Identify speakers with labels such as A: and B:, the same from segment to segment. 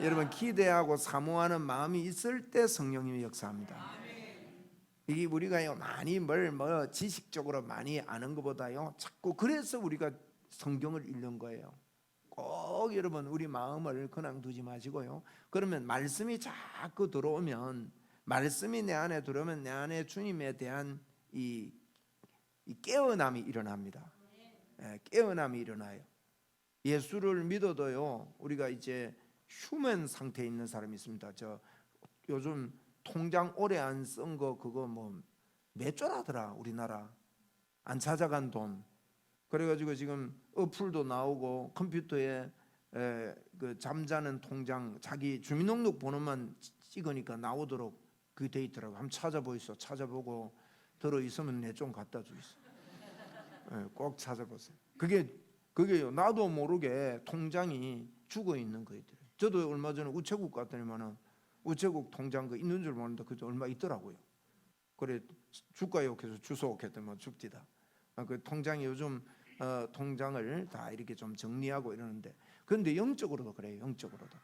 A: 여러분 기대하고 사모하는 마음이 있을 때 성령님이 역사합니다. 이게 우리가요 많이 뭐 지식적으로 많이 아는 것보다요 자꾸 그래서 우리가 성경을 읽는 거예요. 꼭 여러분 우리 마음을 그냥 두지 마시고요. 그러면 말씀이 자꾸 들어오면, 말씀이 내 안에 들어오면 내 안에 주님에 대한 이 깨어남이 일어납니다. 깨어남이 일어나요. 예수를 믿어도요 우리가 이제 휴먼 상태에 있는 사람이 있습니다. 저 요즘 통장 오래 안 쓴 거 그거 뭐 몇 조라더라 우리나라 안 찾아간 돈. 그래가지고 지금 어플도 나오고 컴퓨터에 그 잠자는 통장 자기 주민등록 번호만 찍으니까 나오도록 그 돼 있더라고. 한번 찾아보이소. 찾아보고 들어있으면 내 좀 갖다 주이소. 꼭 찾아보세요. 그게요 나도 모르게 통장이 죽어 있는 거있더라고요. 저도 얼마 전에 우체국 갔더니만은 우체국 통장 그 있는 줄 모르는데 그저 얼마 있더라고요. 그래 줄까요? 그래서 주소 했더니 죽디다. 그 통장이 요즘 통장을 다 이렇게 좀 정리하고 이러는데, 그런데 영적으로도 그래요. 영적으로도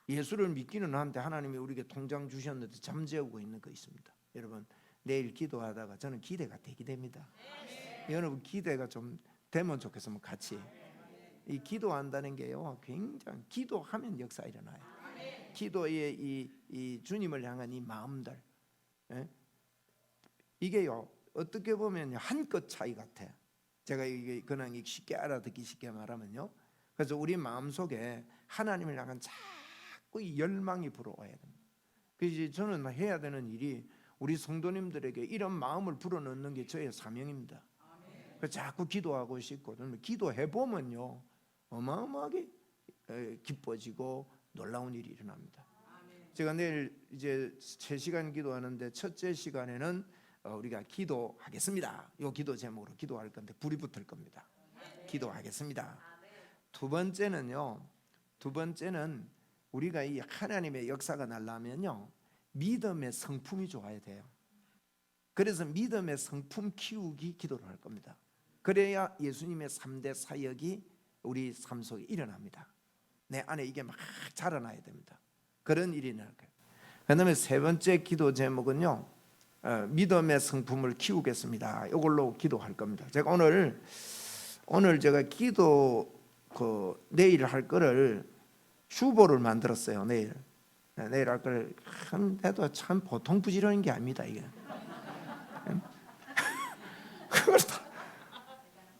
A: 예수를 믿기는 한데 하나님이 우리에게 통장 주셨는데 잠재우고 있는 거 있습니다. 여러분 내일 기도하다가 저는 기대가 되게 됩니다. 여러분 기대가 좀 되면 좋겠으면 같이 이 기도한다는 게요 굉장히 기도하면 역사 일어나요. 기도의 이 주님을 향한 이 마음들, 이게요 어떻게 보면 한끗 차이 같아요. 제가 이게 그냥 쉽게 알아듣기 쉽게 말하면요, 그래서 우리 마음 속에 하나님을 향한 자꾸 이 열망이 불어와야 됩니다. 그래서 저는 해야 되는 일이 우리 성도님들에게 이런 마음을 불어넣는 게 저의 사명입니다. 그래서 자꾸 기도하고 싶고, 기도해 보면요 어마어마하게 기뻐지고 놀라운 일이 일어납니다. 제가 내일 이제 3시간 기도하는데 첫째 시간에는 우리가 기도하겠습니다. 이 기도 제목으로 기도할 건데 불이 붙을 겁니다. 기도하겠습니다. 두 번째는 우리가 이 하나님의 역사가 나려면요 믿음의 성품이 좋아야 돼요. 그래서 믿음의 성품 키우기 기도를 할 겁니다. 그래야 예수님의 3대 사역이 우리 삶 속에 일어납니다. 내 안에 이게 막 자라나야 됩니다. 그런 일이 일어날 거예요. 그 다음에 세 번째 기도 제목은요 믿음의 성품을 키우겠습니다. 이걸로 기도할 겁니다. 제가 오늘 제가 기도 내일 할 거를 주보를 만들었어요. 내일 할 거를 해도 참 보통 부지런한 게 아닙니다. 이게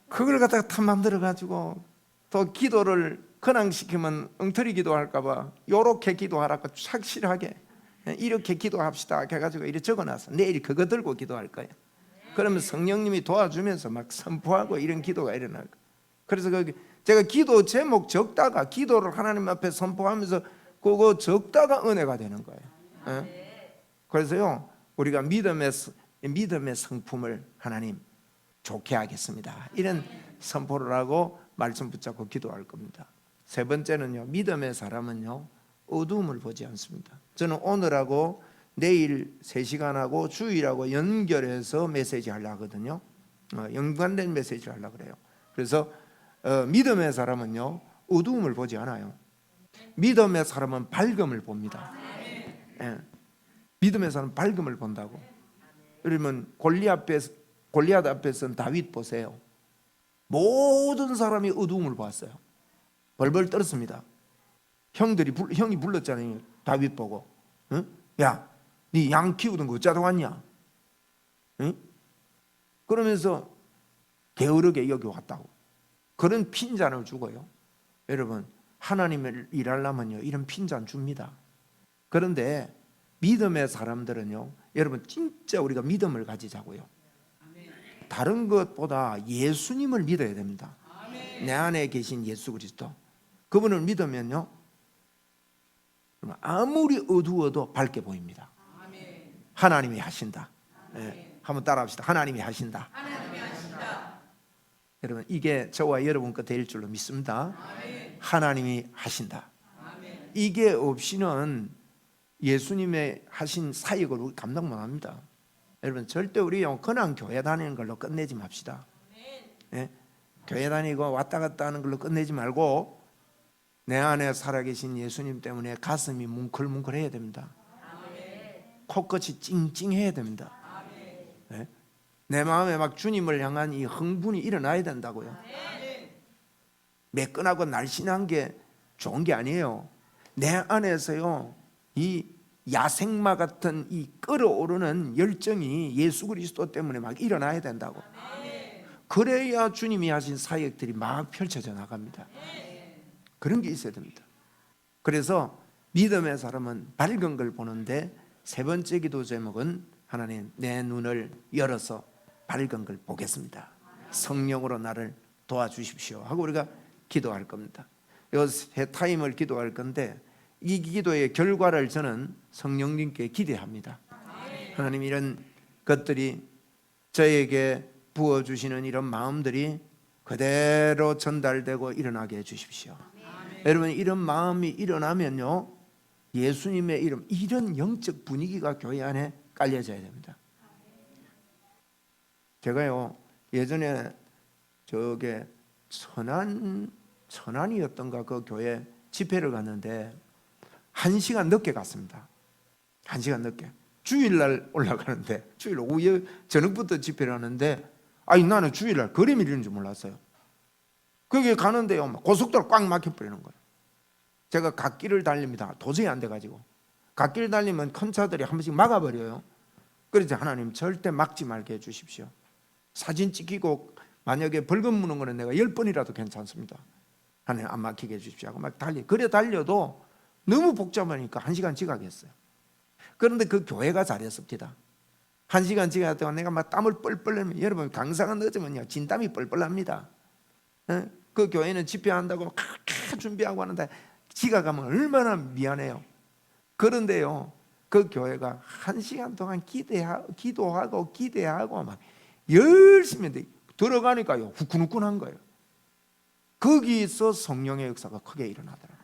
A: 그걸 갖다가 다 만들어 가지고 또 기도를 근황 시키면 엉터리 기도할까봐 요렇게 기도하라고 착실하게 이렇게 기도합시다 해가지고 이렇게 적어놨어. 내일 그거 들고 기도할 거예요. 그러면 성령님이 도와주면서 막 선포하고 이런 기도가 일어날 거예요. 그래서 제가 기도 제목 적다가 기도를 하나님 앞에 선포하면서 그거 적다가 은혜가 되는 거예요. 그래서요 우리가 믿음의 성품을 하나님 좋게 하겠습니다. 이런 선포를 하고 말씀 붙잡고 기도할 겁니다. 세 번째는요 믿음의 사람은요 어두움을 보지 않습니다. 저는 오늘하고 내일 3시간하고 주일하고 연결해서 메시지 하려고 하거든요. 연관된 메시지를 하려고 그래요. 그래서 믿음의 사람은요 어두움을 보지 않아요. 믿음의 사람은 밝음을 봅니다. 믿음의 사람은 밝음을 본다고. 그러면 골리앗 앞에 선 다윗 보세요. 모든 사람이 어두움을 봤어요. 벌벌 떨었습니다. 형이 불렀잖아요. 다윗 보고 야, 네 양 키우던 거 어쩌다 왔냐? 그러면서 게으르게 여기 왔다고. 그런 핀잔을 주고요. 여러분 하나님을 일하려면요 이런 핀잔 줍니다. 그런데 믿음의 사람들은요 여러분 진짜 우리가 믿음을 가지자고요. 다른 것보다 예수님을 믿어야 됩니다. 내 안에 계신 예수 그리스도, 그분을 믿으면요 아무리 어두워도 밝게 보입니다. 하나님이 하신다. 한번 따라합시다. 하나님이 하신다. 여러분 이게 저와 여러분 거 될 줄로 믿습니다. 하나님이 하신다. 이게 없이는 예수님의 하신 사역을 우리 감당 못합니다. 여러분 절대 우리 그냥 교회 다니는 걸로 끝내지 맙시다. 교회 다니고 왔다 갔다 하는 걸로 끝내지 말고 내 안에 살아계신 예수님 때문에 가슴이 뭉클뭉클해야 됩니다. 코끝이 찡찡해야 됩니다. 네? 내 마음에 막 주님을 향한 이 흥분이 일어나야 된다고요. 매끈하고 날씬한 게 좋은 게 아니에요. 내 안에서요, 이 야생마 같은 이 끓어오르는 열정이 예수 그리스도 때문에 막 일어나야 된다고. 그래야 주님이 하신 사역들이 막 펼쳐져 나갑니다. 그런 게 있어야 됩니다. 그래서 믿음의 사람은 밝은 걸 보는데, 세 번째 기도 제목은 하나님 내 눈을 열어서 밝은 걸 보겠습니다. 성령으로 나를 도와주십시오 하고 우리가 기도할 겁니다. 이 세 타임을 기도할 건데, 이 기도의 결과를 저는 성령님께 기대합니다. 하나님, 이런 것들이 저에게 부어주시는 이런 마음들이 그대로 전달되고 일어나게 해주십시오. 여러분, 이런 마음이 일어나면요, 예수님의 이름, 이런 영적 분위기가 교회 안에 깔려져야 됩니다. 제가요, 예전에 저게 천안이었던가 그 교회 집회를 갔는데 1시간 늦게 갔습니다. 1시간 늦게. 주일날 올라가는데, 주일 오후 저녁부터 집회를 하는데, 아니 나는 주일날 거리 밀리는 줄 몰랐어요. 거기 가는데요, 고속도로 꽉 막혀버리는 거예요. 제가 갓길을 달립니다. 도저히 안 돼가지고. 갓길 달리면 큰 차들이 한 번씩 막아버려요. 그래서 하나님 절대 막지 말게 해주십시오. 사진 찍히고 만약에 벌금 무는 거는 내가 10번이라도 괜찮습니다. 하나님 안 막히게 해주십시오 하고 막 그래 달려도 너무 복잡하니까 1시간 지각했어요. 그런데 그 교회가 잘했습니다. 1시간 지각했다가 내가 막 땀을 뻘뻘 흘리면, 여러분 강사가 늦으면요 진땀이 뻘뻘 납니다. 그 교회는 집회한다고 막 준비하고 하는데 지각하면 얼마나 미안해요. 그런데요, 그 교회가 1시간 동안 기도하고 막 열심히 들어가니까요 후끈후끈한 거예요. 거기서 성령의 역사가 크게 일어나더라고요.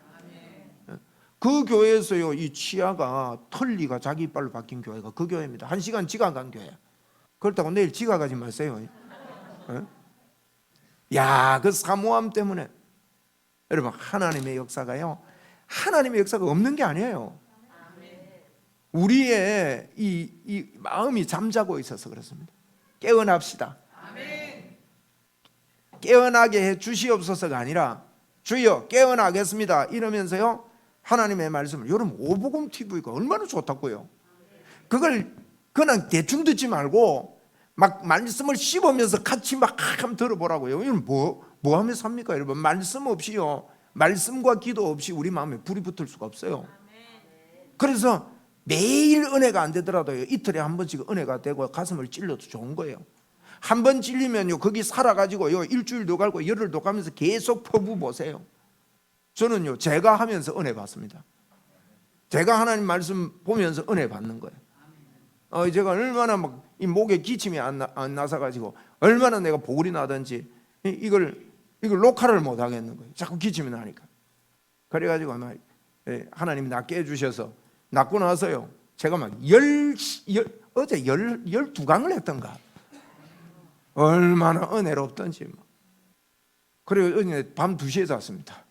A: 그 교회에서요, 이 치아가 털리가 자기 이빨로 바뀐 교회가 그 교회입니다. 1시간 지각한 교회. 그렇다고 내일 지각하지 마세요. 야, 그 사모함 때문에 여러분, 하나님의 역사가요, 하나님의 역사가 없는 게 아니에요. 우리의 이 마음이 잠자고 있어서 그렇습니다. 깨어납시다. 깨어나게 해 주시옵소서가 아니라 주여 깨어나겠습니다 이러면서요, 하나님의 말씀을, 여러분 오복음 TV가 얼마나 좋다고요. 그걸 그냥 대충 듣지 말고 막 말씀을 씹으면서 같이 막 한번 들어보라고요. 이건 뭐 하면서 삽니까 여러분? 말씀 없이요, 말씀과 기도 없이 우리 마음에 불이 붙을 수가 없어요. 그래서 매일 은혜가 안 되더라도요, 이틀에 한 번씩 은혜가 되고 가슴을 찔러도 좋은 거예요. 한 번 찔리면요, 거기 살아가지고요, 일주일도 가고 열흘도 가면서 계속 퍼부 보세요. 저는요, 제가 하면서 은혜 받습니다. 제가 하나님 말씀 보면서 은혜 받는 거예요. 제가 얼마나 막 이 목에 기침이 안 나서 가지고 얼마나 내가 보글이 나든지 이걸 녹화를 못 하겠는 거예요. 자꾸 기침이 나니까. 그래가지고 막 하나님 낫게 해주셔서 낫고 나서요, 제가 막 어제 12강을 했던가. 얼마나 은혜롭던지. 그리고 어제 밤 2시에 잤습니다.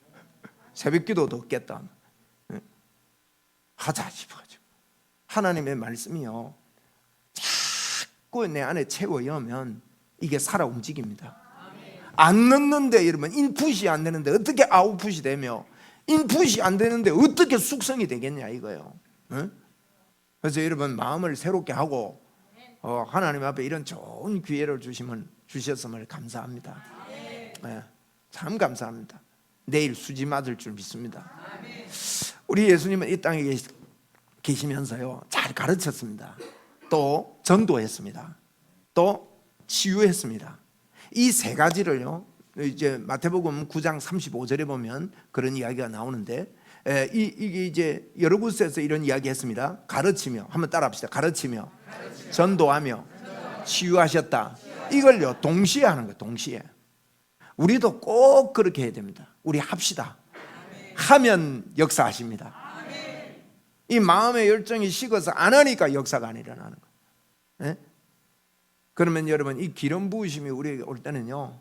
A: 새벽 기도도 없겠다. 하자 싶어가지고. 하나님의 말씀이요, 자꾸 내 안에 채워여면 이게 살아 움직입니다. 안 넣는데, 여러분 인풋이 안 되는데 어떻게 아웃풋이 되며, 인풋이 안 되는데 어떻게 숙성이 되겠냐 이거예요. 그래서 여러분 마음을 새롭게 하고 하나님 앞에 이런 좋은 기회를 주셨음을 감사합니다. 참 감사합니다. 내일 수지 맞을 줄 믿습니다. 우리 예수님은 이 땅에 계시면서요, 잘 가르쳤습니다. 또 전도했습니다. 또 치유했습니다. 이 세 가지를요, 이제 마태복음 9장 35절에 보면 그런 이야기가 나오는데, 이게 이제 여러 곳에서 이런 이야기 했습니다. 가르치며, 한번 따라합시다. 가르치며 전도하며 치유하셨다. 이걸요 동시에 하는 거예요. 동시에. 우리도 꼭 그렇게 해야 됩니다. 우리 합시다. 하면 역사하십니다. 이 마음의 열정이 식어서 안 하니까 역사가 안 일어나는 거예요. 그러면 여러분, 이 기름 부으심이 우리에게 올 때는요,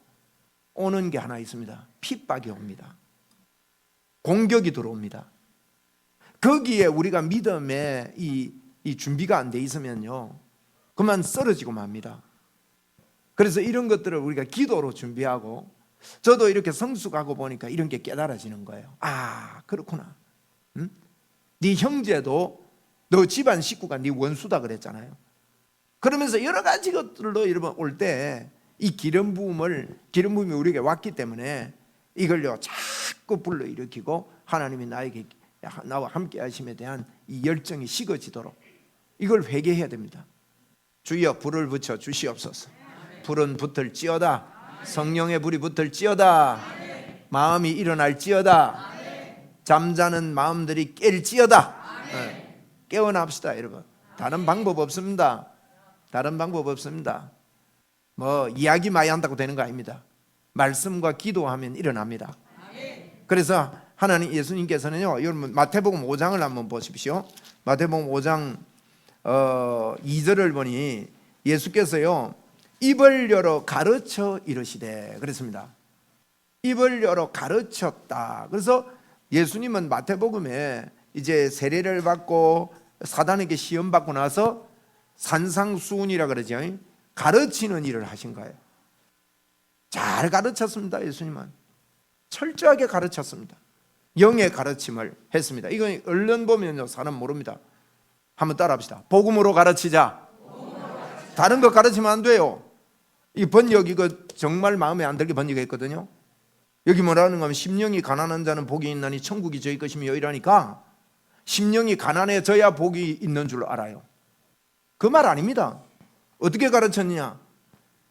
A: 오는 게 하나 있습니다. 핍박이 옵니다. 공격이 들어옵니다. 거기에 우리가 믿음의 이 준비가 안 돼 있으면요, 그만 쓰러지고 맙니다. 그래서 이런 것들을 우리가 기도로 준비하고, 저도 이렇게 성숙하고 보니까 이런 게 깨달아지는 거예요. 아, 그렇구나. 응? 네 형제도 너 집안 식구가 네 원수다 그랬잖아요. 그러면서 여러 가지 것들로 여러분 올 때 이 기름 부음이 우리에게 왔기 때문에 이걸요 자꾸 불러일으키고, 하나님이 나와 함께 하심에 대한 이 열정이 식어지도록 이걸 회개해야 됩니다. 주여 불을 붙여 주시옵소서. 불은 붙을지어다. 성령의 불이 붙을지어다. 마음이 일어날지어다. 잠자는 마음들이 깰지어다. 깨어납시다 여러분. 다른 방법 없습니다. 다른 방법 없습니다. 뭐 이야기 많이 한다고 되는 거 아닙니다. 말씀과 기도하면 일어납니다. 그래서 하나님 예수님께서는요, 여러분 마태복음 5장을 한번 보십시오. 마태복음 5장 2절을 보니 예수께서요 입을 열어 가르쳐 이르시되 그랬습니다. 입을 열어 가르쳤다. 그래서 예수님은 마태복음에 이제 세례를 받고 사단에게 시험 받고 나서 산상수훈이라 그러죠. 가르치는 일을 하신 거예요. 잘 가르쳤습니다. 예수님은 철저하게 가르쳤습니다. 영의 가르침을 했습니다. 이건 얼른 보면요 사람 모릅니다. 한번 따라합시다. 복음으로 가르치자. 다른 거 가르치면 안 돼요. 이 번역 이거 정말 마음에 안 들게 번역했거든요. 여기 뭐라는 거면 심령이 가난한 자는 복이 있나니 천국이 저희 것이며 이라니까, 심령이 가난해져야 복이 있는 줄 알아요. 그 말 아닙니다. 어떻게 가르쳤느냐?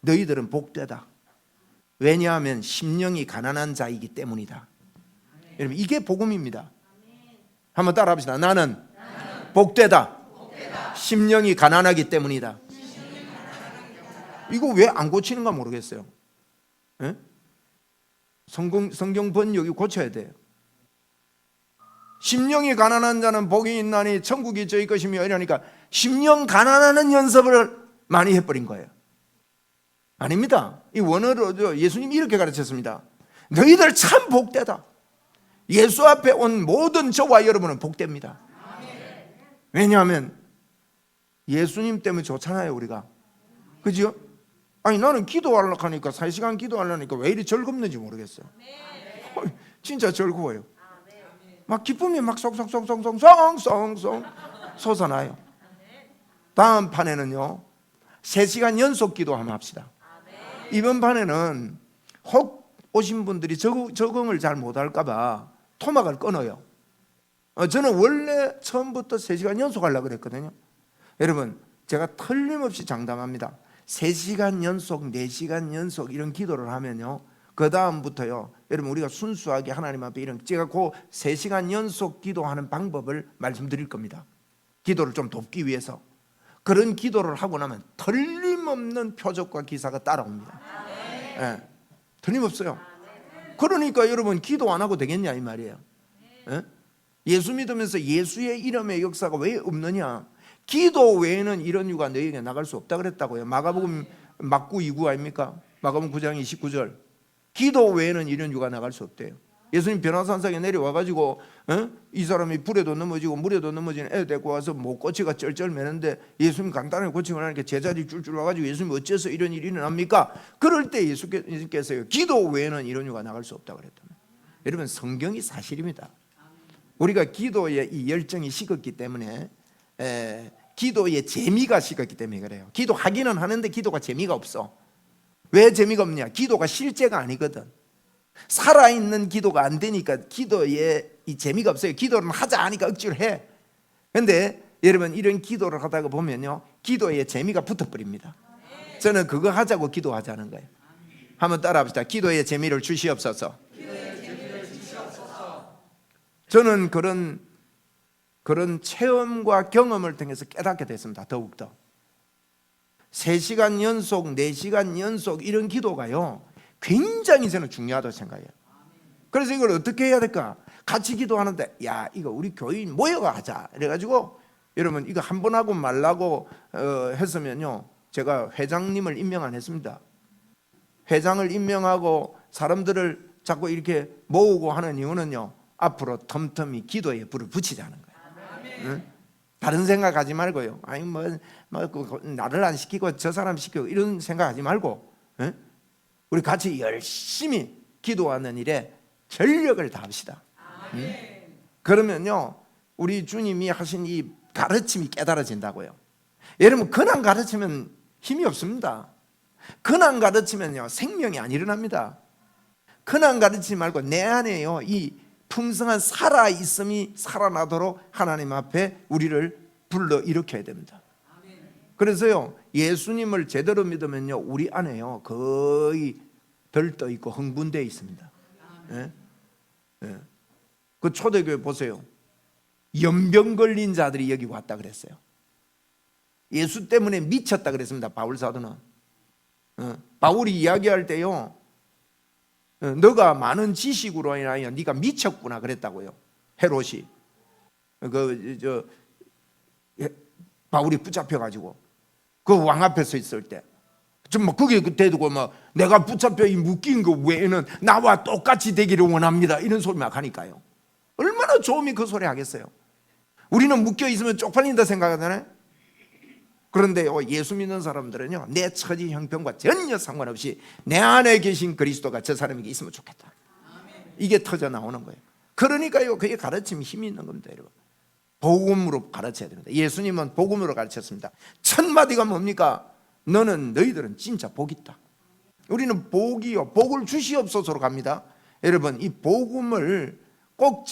A: 너희들은 복되다. 왜냐하면 심령이 가난한 자이기 때문이다. 여러분 이게 복음입니다. 한번 따라합시다. 나는 복되다. 심령이 가난하기 때문이다. 이거 왜 안 고치는가 모르겠어요. 에? 성경 번역이 고쳐야 돼요. 심령이 가난한 자는 복이 있나니 천국이 저희 것이며 이러니까 심령 가난하는 연습을 많이 해버린 거예요. 아닙니다. 이 원어로 예수님이 이렇게 가르쳤습니다. 너희들 참 복되다. 예수 앞에 온 모든 저와 여러분은 복됩니다. 왜냐하면 예수님 때문에 좋잖아요 우리가. 그죠? 아니 나는 기도하려고 하니까 3시간 기도하려니까 왜 이리 즐겁는지 모르겠어요. 진짜 즐거워요. 막 기쁨이 막 쏙쏙쏙쏙쏙쏙쏙 솟아나요. 다음 판에는요 3시간 연속 기도 한번 합시다. 이번 판에는 혹 오신 분들이 적응을 잘 못할까 봐 토막을 끊어요. 저는 원래 처음부터 3시간 연속 하려고 그랬거든요. 여러분 제가 틀림없이 장담합니다. 3시간 연속 4시간 연속 이런 기도를 하면요 그 다음부터요 여러분 우리가 순수하게 하나님 앞에 이런, 제가 그 3시간 연속 기도하는 방법을 말씀드릴 겁니다. 기도를 좀 돕기 위해서. 그런 기도를 하고 나면 틀림없는 표적과 기사가 따라옵니다. 예, 틀림없어요. 그러니까 여러분 기도 안 하고 되겠냐 이 말이에요. 예? 예수 믿으면서 예수의 이름의 역사가 왜 없느냐? 기도 외에는 이런 유가 너희에게 나갈 수 없다 그랬다고요. 마가복음 막구 2구 아닙니까? 마가복음 9장 29절. 기도 외에는 이런 유가 나갈 수 없대요. 예수님 변화산상에 내려와가지고 이 사람이 불에도 넘어지고 물에도 넘어지는 애 데리고 와서 목꼬치가 쩔쩔 매는데 예수님 간단하게 고치고 나니까 제자들이 줄줄 와가지고 예수님 어째서 이런 일이 일어납니까? 그럴 때 예수께서요 기도 외에는 이런 유가 나갈 수 없다 그랬다면, 여러분 성경이 사실입니다. 우리가 기도에 이 열정이 식었기 때문에 기도의 재미가 식었기 때문에 그래요. 기도하기는 하는데 기도가 재미가 없어. 왜 재미가 없냐? 기도가 실제가 아니거든. 살아있는 기도가 안 되니까 기도에 이 재미가 없어요. 기도는 하자 하니까 억지로 해. 근데 여러분 이런 기도를 하다가 보면요 기도에 재미가 붙어버립니다. 저는 그거 하자고 기도하자는 거예요. 한번 따라합시다. 기도의 재미를 주시옵소서. 저는 그런 체험과 경험을 통해서 깨닫게 됐습니다. 더욱더 3시간 연속 4시간 연속 이런 기도가요 굉장히 저는 중요하다고 생각해요. 그래서 이걸 어떻게 해야 될까? 같이 기도하는데 야 이거 우리 교인 모여가 하자 그래가지고 여러분 이거 한 번 하고 말라고 했으면요 제가 회장님을 임명 안 했습니다. 회장을 임명하고 사람들을 자꾸 이렇게 모으고 하는 이유는요 앞으로 틈틈이 기도에 불을 붙이자는 거예요. 응? 다른 생각하지 말고요. 아니 나를 안 시키고 저 사람 시키고 이런 생각하지 말고, 응? 우리 같이 열심히 기도하는 일에 전력을 다합시다. 응? 그러면요 우리 주님이 하신 이 가르침이 깨달아진다고요. 여러분 근한 가르치면 힘이 없습니다. 근한 가르치면요 생명이 안 일어납니다. 근한 가르치지 말고 내 안에요 이 풍성한 살아있음이 살아나도록 하나님 앞에 우리를 불러 일으켜야 됩니다. 그래서요 예수님을 제대로 믿으면요 우리 안에요 거의 들떠 있고 흥분되어 있습니다. 예? 예. 그 초대교회 보세요. 연병 걸린 자들이 여기 왔다 그랬어요. 예수 때문에 미쳤다 그랬습니다. 바울 사도는. 바울이 이야기할 때요 너가 많은 지식으로 인하여 네가 미쳤구나 그랬다고요. 헤롯이 바울이 붙잡혀가지고 그 왕 앞에 서 있을 때 좀 뭐 거기에 대두고 뭐 내가 붙잡혀 묶인 거 외에는 나와 똑같이 되기를 원합니다 이런 소리 막 하니까요. 얼마나 좋음이 그 소리 하겠어요. 우리는 묶여 있으면 쪽팔린다 생각하잖아요. 그런데요 예수 믿는 사람들은요 내 처지 형편과 전혀 상관없이 내 안에 계신 그리스도가 저 사람에게 있으면 좋겠다. 이게 터져 나오는 거예요. 그러니까요 그게 가르침이 힘이 있는 겁니다. 여러분 복음으로 가르쳐야 됩니다. 예수님은 복음으로 가르쳤습니다. 첫 마디가 뭡니까? 너희들은 진짜 복 있다. 우리는 복이요 복을 주시옵소서로 갑니다. 여러분 이 복음을 꼭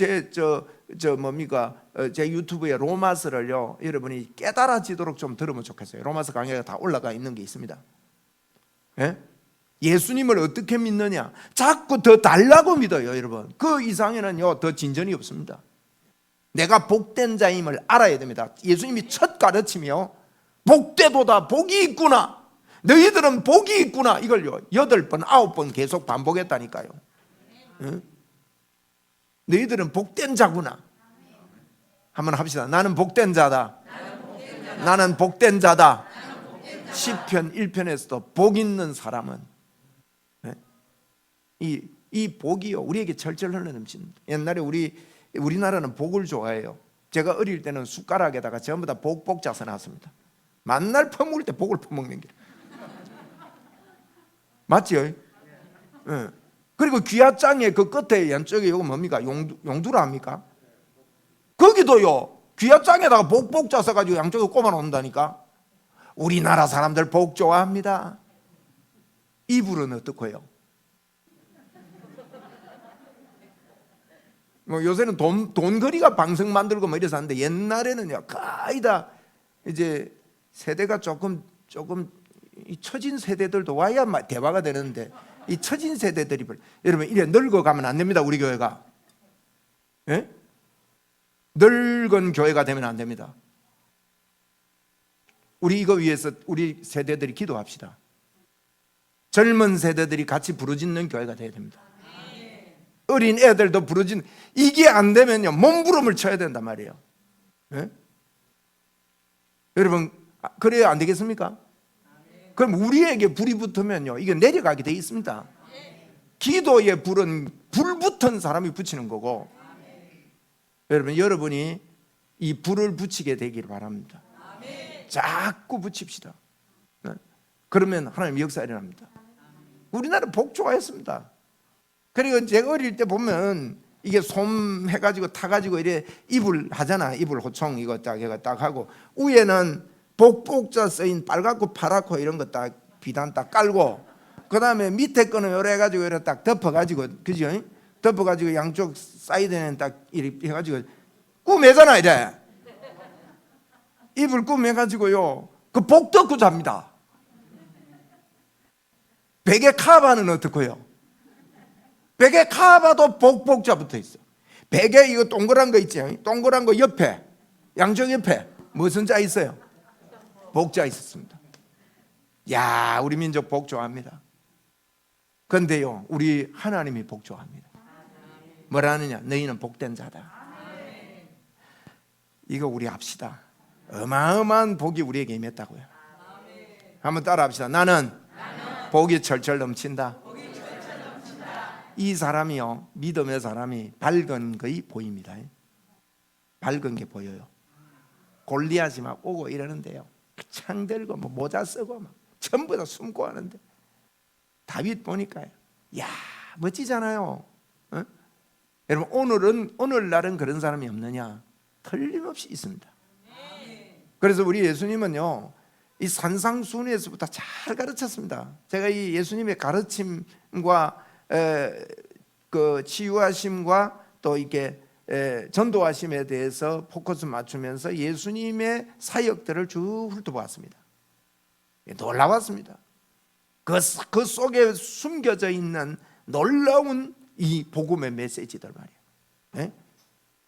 A: 제 유튜브에 로마서를요 여러분이 깨달아지도록 좀 들으면 좋겠어요. 로마서 강의가 다 올라가 있는 게 있습니다. 예? 예수님을 어떻게 믿느냐? 자꾸 더 달라고 믿어요, 여러분. 그 이상에는요 더 진전이 없습니다. 내가 복된 자임을 알아야 됩니다. 예수님이 첫 가르침이요 복되도다 복이 있구나 너희들은 복이 있구나 이걸요 8번 9번 계속 반복했다니까요. 예? 너희들은 복된 자구나. 한번 합시다. 나는 복된 자다. 나는 복된 자다. 시편 1편에서도 복 있는 사람은 이 복이요 우리에게 철철 흘러넘칩니다. 옛날에 우리나라는 복을 좋아해요. 제가 어릴 때는 숟가락에다가 전부 다 복자 써놨습니다. 만날 퍼먹을 때 복을 퍼먹는 게 맞지요? 네. 그리고 귀야장에 그 끝에 왼쪽에 이거 뭡니까? 용두라 합니까? 거기도요 귀야장에다가 복자 써가지고 양쪽에 꼽아 놓는다니까. 우리나라 사람들 복 좋아합니다. 이불은 어떻고요? 뭐 요새는 돈거리가 방석 만들고 뭐 이래서 하는데 옛날에는요 거의 다 이제 세대가 조금 이 처진 세대들도 와야 대화가 되는데 이 처진 세대들이 여러분 이래 늙어가면 안 됩니다. 우리 교회가 예? 늙은 교회가 되면 안 됩니다. 우리 이거 위해서 우리 세대들이 기도합시다. 젊은 세대들이 같이 부르짖는 교회가 돼야 됩니다. 어린 애들도 부르짖는 이게 안 되면요 몸부림을 쳐야 된단 말이에요. 예? 여러분 그래야 안 되겠습니까? 그럼 우리에게 불이 붙으면요 이게 내려가게 돼 있습니다. 기도의 불은 불 붙은 사람이 붙이는 거고 여러분이 이 불을 붙이게 되기를 바랍니다. 자꾸 붙입시다. 그러면 하나님 역사 일어납니다. 우리나라 복 좋아했습니다. 그리고 제가 어릴 때 보면 이게 솜 해가지고 타가지고 이래 이불 하잖아. 이불 호청 이거 딱 하고 위에는 복자 쓰인 빨갛고 파랗고 이런 거 딱 비단 딱 깔고 그 다음에 밑에 거는 요래 해가지고 이래 딱 덮어가지고 그죠? 덮어가지고 양쪽 사이드는 딱 이렇게 해가지고 꾸매잖아 이래. 이불 꾸매가지고요 그 복 덮고 잡니다. 베개 카바는 어떻고요? 베개 카바도 복자 붙어 있어. 베개 이거 동그란 거 있죠? 동그란 거 옆에 양쪽 옆에 무슨 자 있어요? 복자 있었습니다. 야 우리 민족 복 좋아합니다. 그런데요 우리 하나님이 복 좋아합니다. 뭐라 하느냐? 너희는 복된 자다. 이거 우리 합시다. 어마어마한 복이 우리에게 임했다고요. 한번 따라 합시다. 나는 복이 철철 넘친다. 이 사람이요, 믿음의 사람이 밝은 것이 보입니다. 밝은 게 보여요. 골리앗이 막 오고 이러는데요, 창 들고 뭐 모자 쓰고 막 전부 다 숨고 하는데 다윗 보니까요, 야, 멋지잖아요. 어? 여러분, 오늘날은 그런 사람이 없느냐? 틀림없이 있습니다. 그래서 우리 예수님은요, 이 산상수훈에서부터 잘 가르쳤습니다. 제가 이 예수님의 가르침과 그 치유하심과 또 이렇게 전도하심에 대해서 포커스 맞추면서 예수님의 사역들을 쭉 훑어보았습니다. 놀라웠습니다. 그 속에 숨겨져 있는 놀라운 이 복음의 메시지들 말이에요.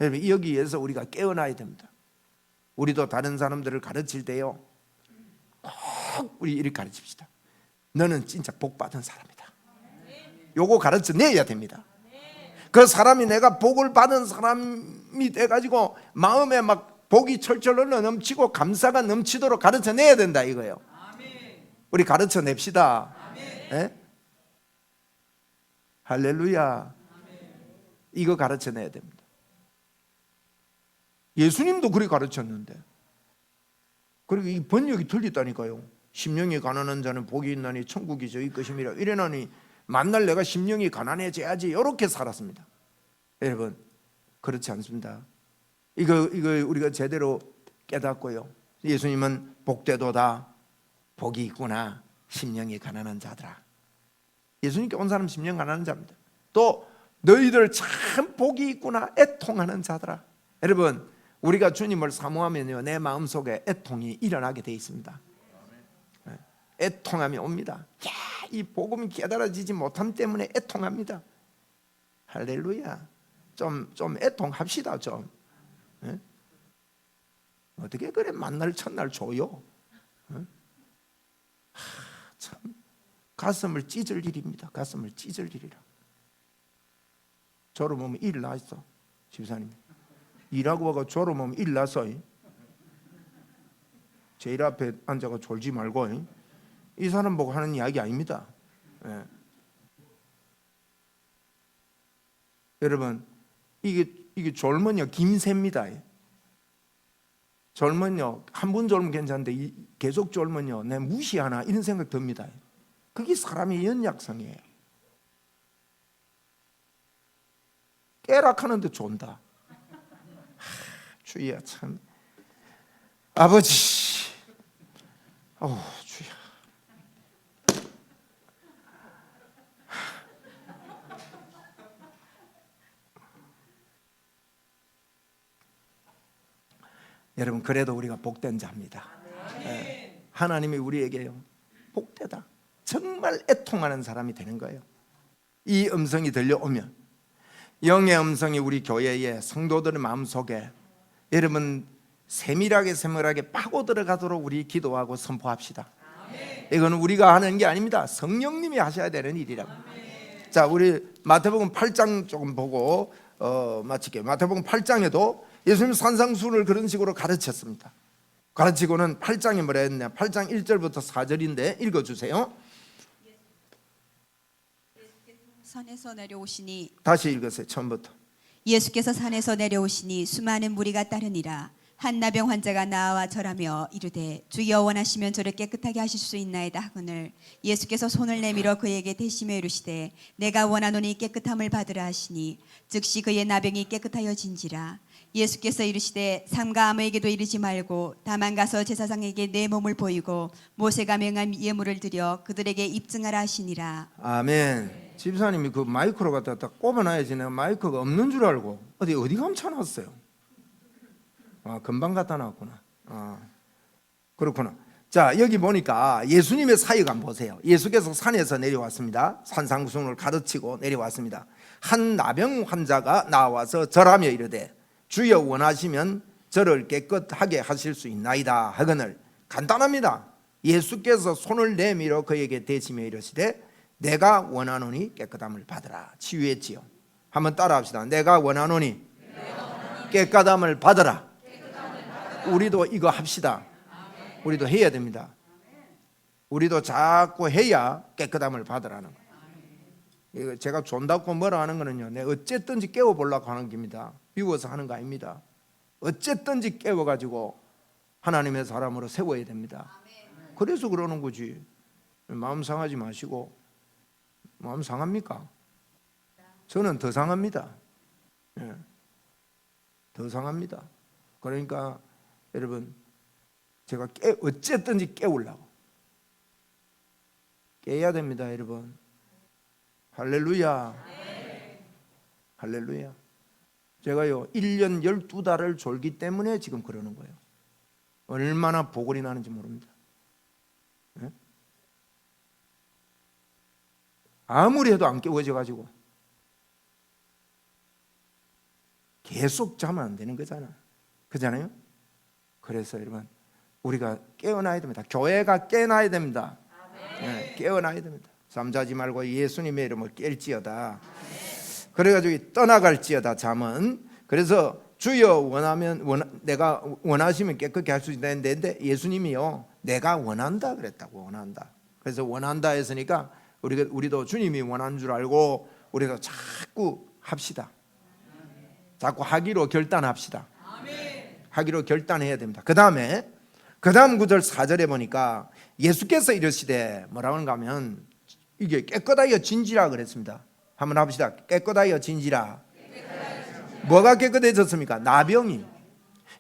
A: 여러분, 여기에서 우리가 깨어나야 됩니다. 우리도 다른 사람들을 가르칠 때요, 꼭 우리 이렇게 가르칩시다. 너는 진짜 복 받은 사람이다. 요거 가르쳐 내야 됩니다. 그 사람이 내가 복을 받은 사람이 돼가지고 마음에 막 복이 철철 흘러 넘치고 감사가 넘치도록 가르쳐 내야 된다 이거예요. 우리 가르쳐 냅시다. 할렐루야. 이거 가르쳐 내야 됩니다. 예수님도 그렇게 가르쳤는데, 그리고 이 번역이 틀렸다니까요. 심령이 가난한 자는 복이 있나니 천국이 저희 것임이라 이래나니 만날 내가 심령이 가난해져야지 이렇게 살았습니다. 여러분, 그렇지 않습니다. 이거 우리가 제대로 깨닫고요, 예수님은 복되도다, 복이 있구나, 심령이 가난한 자들아. 예수님께 온 사람 심령 가난한 자입니다. 또 너희들 참 복이 있구나, 애통하는 자들아. 여러분, 우리가 주님을 사모하면요, 내 마음속에 애통이 일어나게 돼 있습니다. 애통함이 옵니다. 야, 이 복음이 깨달아지지 못함 때문에 애통합니다. 할렐루야. 좀 애통합시다. 좀. 어떻게 그래 만날 첫날 줘요? 참 가슴을 찢을 일입니다. 가슴을 찢을 일이라. 졸업하면 일 나있어. 집사님, 일하고 와가 졸업하면 일 나서 제일 앞에 앉아가 졸지 말고, 이 사람 보고 하는 이야기 아닙니다. 여러분, 이게 졸면요 김새입니다. 졸면요, 한 번 졸면 괜찮은데 계속 졸면요 내 무시하나 이런 생각 듭니다. 그게 사람의 연약성이에요. 깨락하는데 존다. 주야 참, 아버지, 주야. 여러분, 그래도 우리가 복된 자입니다. 하나님이 우리에게요, 복되다, 정말 애통하는 사람이 되는 거예요. 이 음성이 들려오면, 영의 음성이 우리 교회의 성도들의 마음속에 여러분 세밀하게 파고 들어가도록 우리 기도하고 선포합시다. 이거는 우리가 하는 게 아닙니다. 성령님이 하셔야 되는 일이라고. 자, 우리 마태복음 8장 조금 보고 마칠게요. 마태복음 8장에도 예수님 산상수훈을 그런 식으로 가르쳤습니다. 가르치고는 8장에 뭐라 했냐, 8장 1절부터 4절인데 읽어주세요.
B: 산에서 내려오시니,
A: 다시 읽으세요. 처음부터.
B: 예수께서 산에서 내려오시니 수많은 무리가 따르니라. 한 나병 환자가 나와 절하며 이르되 주여 원하시면 저를 깨끗하게 하실 수 있나이다 하거늘 예수께서 손을 내밀어 그에게 대시며 이르시되 내가 원하노니 깨끗함을 받으라 하시니 즉시 그의 나병이 깨끗하여진지라. 예수께서 이르시되 삼가 아무에게도 이르지 말고 다만 가서 제사장에게 내 몸을 보이고 모세가 명한 예물을 드려 그들에게 입증하라 하시니라.
A: 아멘. 집사님이 그 마이크로 갖다 딱 꼽아놔야지. 내가 마이크가 없는 줄 알고 어디 감춰놨어요. 금방 갖다 놨구나. 그렇구나. 자, 여기 보니까 예수님의 사역 한번 보세요. 예수께서 산에서 내려왔습니다. 산상수훈을 가르치고 내려왔습니다. 한 나병 환자가 나와서 절하며 이르되 주여 원하시면 저를 깨끗하게 하실 수 있나이다 하거늘. 간단합니다. 예수께서 손을 내밀어 그에게 대시며 이르시되 내가 원하노니 깨끗함을 받으라. 치유했지요. 한번 따라합시다. 내가 원하노니 깨끗함을 받으라. 우리도 이거 합시다. 우리도 해야 됩니다. 우리도 자꾸 해야 깨끗함을 받으라는 거예요. 이거 제가 존다고 뭐라 하는 거는요, 내 어쨌든지 깨워보려고 하는 겁니다. 미워서 하는 거 아닙니다. 어쨌든지 깨워가지고 하나님의 사람으로 세워야 됩니다. 그래서 그러는 거지. 마음 상하지 마시고. 마음 상합니까? 저는 더 상합니다. 예. 더 상합니다. 그러니까 여러분, 제가 어쨌든지 깨우려고 깨야 됩니다, 여러분. 할렐루야. 할렐루야. 제가요 1년 12달을 졸기 때문에 지금 그러는 거예요. 얼마나 보골이 나는지 모릅니다. 네? 아무리 해도 안 깨워져 가지고 계속 자면 안 되는 거잖아. 그잖아요. 그래서 여러분, 우리가 깨어나야 됩니다. 교회가 깨어나야 됩니다. 네, 깨어나야 됩니다. 잠자지 말고 예수님의 이름을 깰지어다. 그래가지고 떠나갈지어다 잠은. 그래서 주여 원하면 내가 원하시면 깨끗게 할 수 있는데 예수님이요 내가 원한다 그랬다고. 원한다. 그래서 원한다 했으니까 우리도 주님이 원한 줄 알고 우리가 자꾸 합시다. 자꾸 하기로 결단합시다. 하기로 결단해야 됩니다. 그 다음 구절 4절에 보니까 예수께서 이르시되 뭐라고 하는가 하면 이게 깨끗하여 진지라 그랬습니다. 한번 합시다. 깨끗하여 진지라. 뭐가 깨끗해졌습니까? 나병이.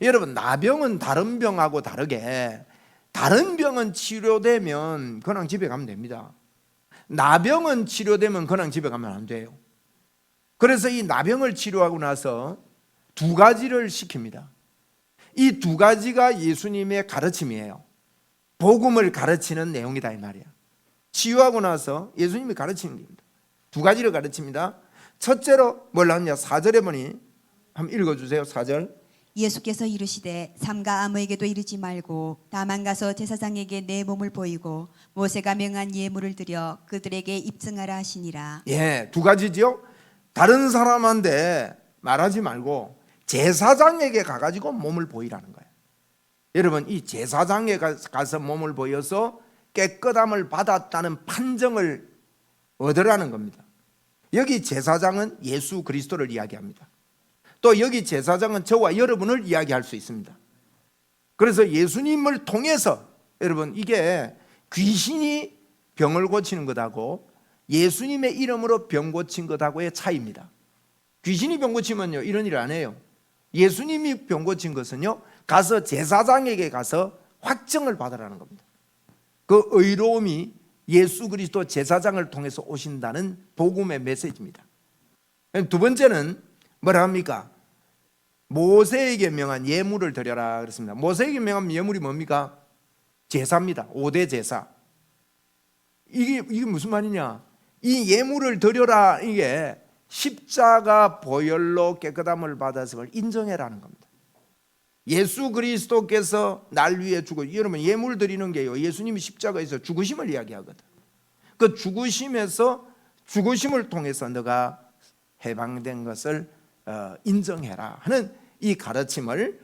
A: 여러분, 나병은 다른 병하고 다르게 다른 병은 치료되면 그냥 집에 가면 됩니다. 나병은 치료되면 그냥 집에 가면 안 돼요. 그래서 이 나병을 치료하고 나서 두 가지를 시킵니다. 이 두 가지가 예수님의 가르침이에요. 복음을 가르치는 내용이다 이 말이야. 치유하고 나서 예수님이 가르치는 겁니다. 두 가지를 가르칩니다. 첫째로 뭘 하느냐, 4절에 보니 한번 읽어주세요. 4절.
B: 예수께서 이르시되 삼가 아무에게도 이르지 말고 다만 가서 제사장에게 내 몸을 보이고 모세가 명한 예물을 드려 그들에게 입증하라 하시니라.
A: 예, 두 가지죠. 다른 사람한테 말하지 말고 제사장에게 가가지고 몸을 보이라는 거예요. 여러분, 이 제사장에 가서 몸을 보여서 깨끗함을 받았다는 판정을 얻으라는 겁니다. 여기 제사장은 예수 그리스도를 이야기합니다. 또 여기 제사장은 저와 여러분을 이야기할 수 있습니다. 그래서 예수님을 통해서 여러분, 이게 귀신이 병을 고치는 것하고 예수님의 이름으로 병 고친 것하고의 차이입니다. 귀신이 병 고치면요 이런 일을 안 해요. 예수님이 병 고친 것은요 가서 제사장에게 가서 확증을 받으라는 겁니다. 그 의로움이 예수 그리스도 제사장을 통해서 오신다는 복음의 메시지입니다. 두 번째는 뭐라 합니까? 모세에게 명한 예물을 드려라 그랬습니다. 모세에게 명한 예물이 뭡니까? 제사입니다. 5대 제사. 이게 무슨 말이냐? 이 예물을 드려라, 이게 십자가 보혈로 깨끗함을 받았음을 인정해라는 겁니다. 예수 그리스도께서 날 위해 죽어. 여러분, 예물 드리는 게요 예수님이 십자가에서 죽으심을 이야기하거든. 그 죽으심을 통해서 너가 해방된 것을 인정해라 하는 이 가르침을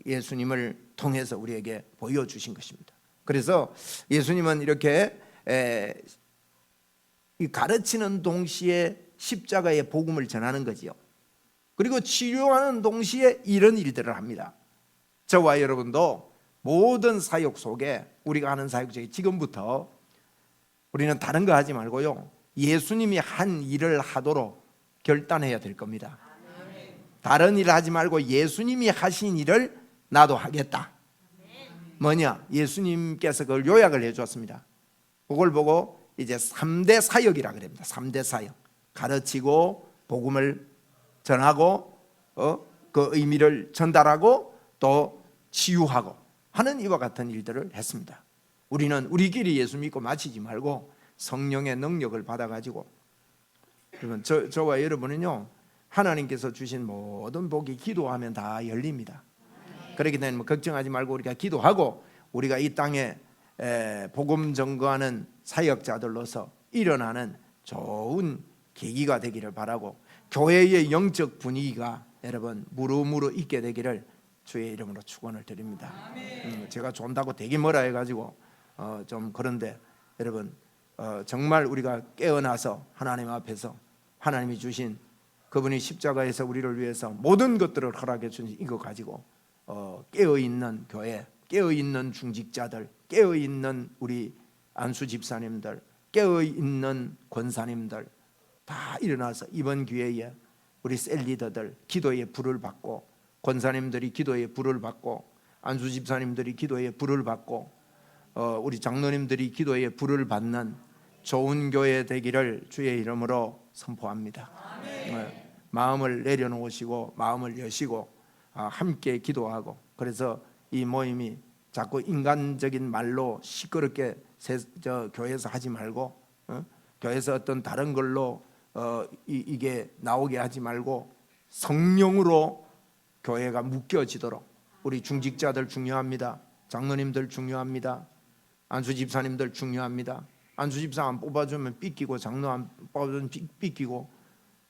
A: 예수님을 통해서 우리에게 보여주신 것입니다. 그래서 예수님은 이렇게 이 가르치는 동시에 십자가의 복음을 전하는 거지요. 그리고 치료하는 동시에 이런 일들을 합니다. 저와 여러분도 모든 사역 속에 우리가 하는 사역 중에 지금부터 우리는 다른 거 하지 말고요 예수님이 한 일을 하도록 결단해야 될 겁니다. 다른 일을 하지 말고 예수님이 하신 일을 나도 하겠다. 뭐냐? 예수님께서 그걸 요약을 해주었습니다. 그걸 보고 이제 3대 사역이라 그럽니다. 3대 사역. 가르치고 복음을 전하고 그 의미를 전달하고 또 치유하고 하는 이와 같은 일들을 했습니다. 우리는 우리끼리 예수 믿고 마치지 말고 성령의 능력을 받아가지고, 그러면 저와 여러분은요 하나님께서 주신 모든 복이 기도하면 다 열립니다. 그렇기 때문에 뭐 걱정하지 말고 우리가 기도하고 우리가 이 땅에 복음 전거하는 사역자들로서 일어나는 좋은 계기가 되기를 바라고, 교회의 영적 분위기가 여러분 무르무르 있게 되기를 주의 이름으로 축원을 드립니다. 제가 존다고 되게 뭐라 해가지고 좀 그런데 여러분 정말 우리가 깨어나서 하나님 앞에서 하나님이 주신 그분이 십자가에서 우리를 위해서 모든 것들을 허락해 주신 이거 가지고 깨어있는 교회, 깨어있는 중직자들, 깨어있는 우리 안수 집사님들, 깨어있는 권사님들 다 일어나서 이번 기회에 우리 셀리더들 기도의 불을 받고, 권사님들이 기도의 불을 받고, 안수 집사님들이 기도의 불을 받고, 우리 장로님들이 기도의 불을 받는 좋은 교회 되기를 주의 이름으로 선포합니다. 마음을 내려놓으시고 마음을 여시고 함께 기도하고, 그래서 이 모임이 자꾸 인간적인 말로 시끄럽게 교회에서 하지 말고, 교회에서 어떤 다른 걸로 이게 나오게 하지 말고 성령으로 교회가 묶여지도록 우리 중직자들 중요합니다. 장로님들 중요합니다. 안수 집사님들 중요합니다. 안수 집사 안 뽑아주면 삐끼고, 장로 안 뽑아주면 삐끼고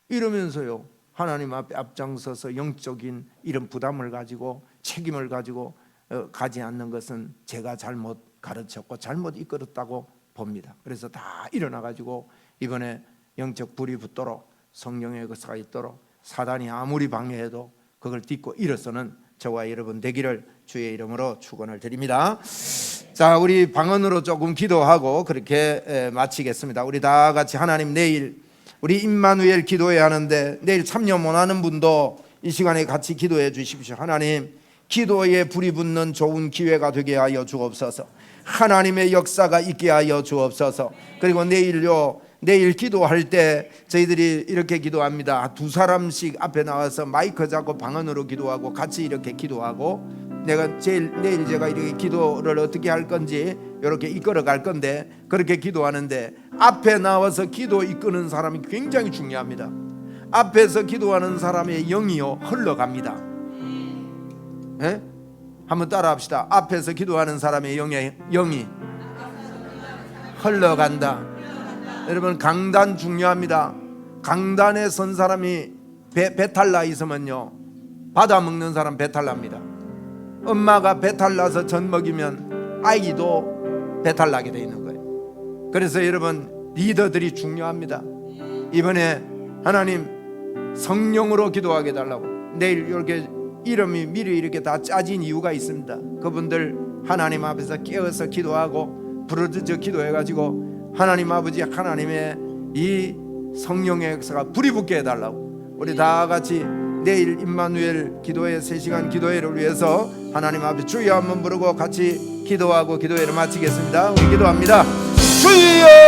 A: 이러면서요, 하나님 앞에 앞장서서 영적인 이런 부담을 가지고 책임을 가지고 가지 않는 것은 제가 잘못 가르쳤고 잘못 이끌었다고 봅니다. 그래서 다 일어나 가지고 이번에 영적 불이 붙도록, 성령의 역사가 있도록, 사단이 아무리 방해해도 그걸 딛고 일어서는 저와 여러분 되기를 주의 이름으로 축원을 드립니다. 자, 우리 방언으로 조금 기도하고 그렇게 마치겠습니다. 우리 다 같이 하나님, 내일 우리 임마누엘 기도해야 하는데 내일 참여 못하는 분도 이 시간에 같이 기도해 주십시오. 하나님, 기도에 불이 붙는 좋은 기회가 되게 하여 주옵소서. 하나님의 역사가 있게 하여 주옵소서. 그리고 내일 기도할 때 저희들이 이렇게 기도합니다. 2사람씩 앞에 나와서 마이크 잡고 방언으로 기도하고 같이 이렇게 기도하고, 내일 제가 이렇게 기도를 어떻게 할 건지 이렇게 이끌어 갈 건데, 그렇게 기도하는데 앞에 나와서 기도 이끄는 사람이 굉장히 중요합니다. 앞에서 기도하는 사람의 영이요 흘러갑니다. 예? 한번 따라합시다. 앞에서 기도하는 사람의 영이 흘러간다. 여러분, 강단 중요합니다. 강단에 선 사람이 배탈 나 있으면요, 받아 먹는 사람 배탈 납니다. 엄마가 배탈 나서 젖 먹이면 아이도 배탈 나게 돼 있는 거예요. 그래서 여러분, 리더들이 중요합니다. 이번에 하나님 성령으로 기도하게 달라고, 내일 이렇게 이름이 미리 이렇게 다 짜진 이유가 있습니다. 그분들 하나님 앞에서 깨어서 기도하고 부르짖어 기도해가지고 하나님 아버지, 하나님의 이 성령의 역사가 불이 붙게 해달라고, 우리 다 같이 내일 임마누엘 기도회 3시간 기도회를 위해서 하나님 앞에 주여 한번 부르고 같이 기도하고 기도회를 마치겠습니다. 우리 기도합니다. 주여!